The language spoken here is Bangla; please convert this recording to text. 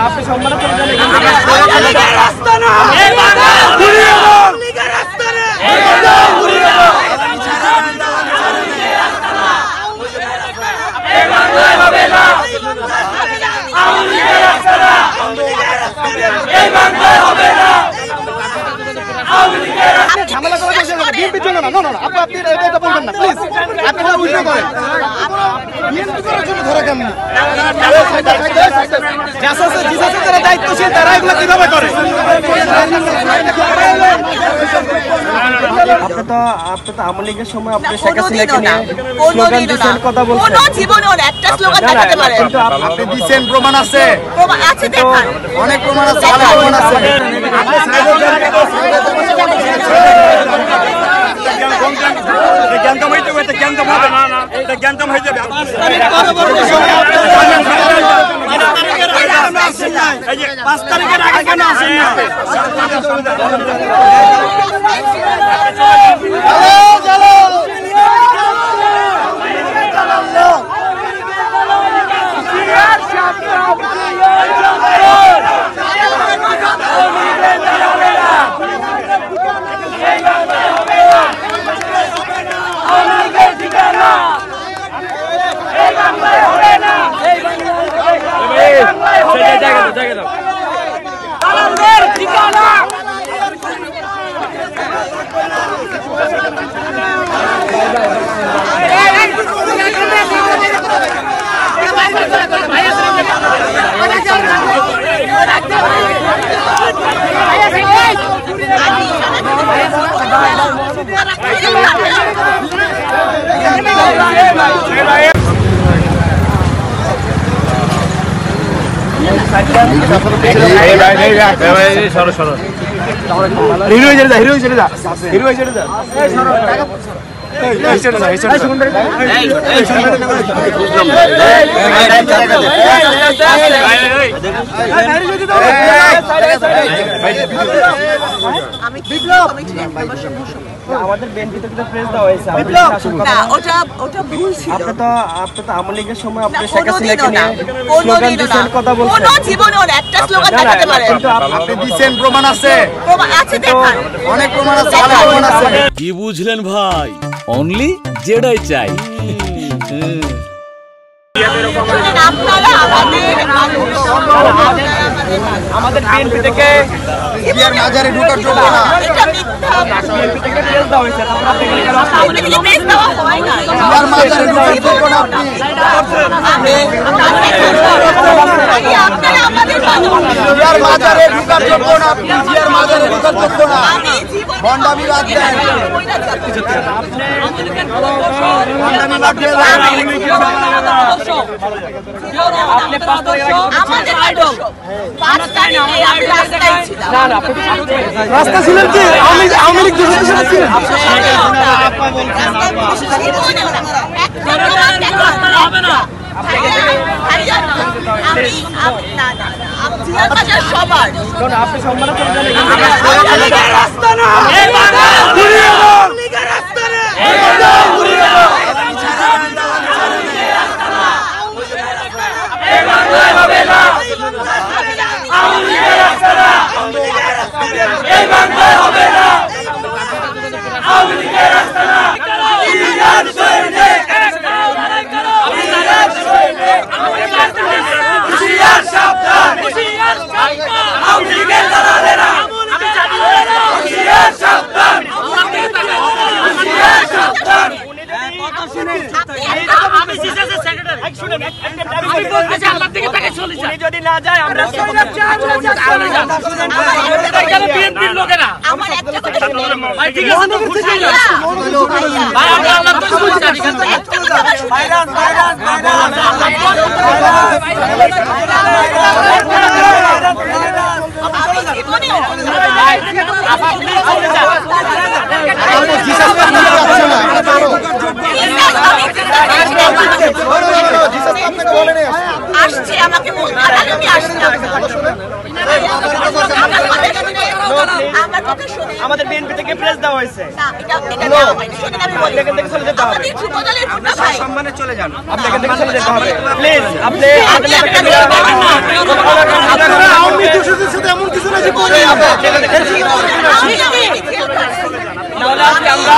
আপনি সম্মান ঝামেলা করা বিএনপির জন্য না, না আপনি এটা বলবেন না প্লিজ, আপনি বুঝতে করেন বিএনপি করার জন্য ধরা কেমন যারা দায়িত্বশীল তারা এগুলো কিভাবে করে? আপনি তো আওয়ামী লীগের সময় আপনি শেখ হাসিনাকে নিয়ে স্লোগান দিচ্ছেন, কথা বলছেন, কোনো জীবনে একটা স্লোগান দেখাতে পারেন? কিন্তু আপনি দিচ্ছেন, প্রমাণ আছে, প্রমাণ আছে, দেখান, অনেক প্রমাণ আছে, প্রমাণ আছে। পাঁচ তারিখের আগে কেন আসেন না? আমাদের বিএনপি থেকে প্রেস দেওয়া হয়েছে, না ওটা ভুল ছিল। আপনি তো আওয়ামী লীগের সময় আপনি শেখ হাসিনাকে নিয়ে স্লোগান দিচ্ছেন, কথা বলছেন, কোনো জীবনে একটা স্লোগান দেখাতে পারেন? কিন্তু আপনি দিচ্ছেন, প্রমাণ আছে, প্রমাণ আছে, দেখান, অনেক প্রমাণ আছে, প্রমাণ আছে। কি বুঝলেন ভাই? অনলি যেটাই চাই। আমাদের বিএনপি থেকে মাজারে ঢোকার জন্য না, এটা মিথ্যা। বিএনপি থেকে প্রেস দেওয়া হয়েছে, তারপর আপনি কেন আমাদের কি প্রেস দেওয়া হয় না? আর মাজারে ঢোকার জন্য না, আপনারা আমাদের জিয়ার মাজারে ঢোকার জন্য না, আপনি জিয়ার মাজারে ঢোকার জন্য না, বন্ডামি বাদ দেন, বন্ডামি বাদ দেন। আপনি আমাদের আইডল রাস্তা ছিলেন কি? আওয়ামী লীগ ছিলেন? আপনি সম্মান যদি না যায় আমরা বিএনপির লোকেরা আমার একটা কথা ভাই, ঠিক আছে তো খুশি হইলাম ভাই, আমরা আল্লাহ তো খুশি জানি একটা কথা ভাইরাস ভাইরাস আমি জীবনে আসছে আমাকে আমি আসছি আমাদের বিএনপি থেকে প্রেস দেওয়া হয়েছে। না, এটা দেওয়া হয়নি। শোনেন আমি বলি। এখান থেকে চলে যেতে হবে। আমাদের যুবদলের ভোট না ভাই। সম্মানে চলে যান। আপনি এখান থেকে চলে যেতে হবে। প্লিজ আপনি আপনারা আওয়ামী দোষীদের সাথে এমন কিছু না যে করে যাবে। আমি যদি নাহলে আজকে আমরা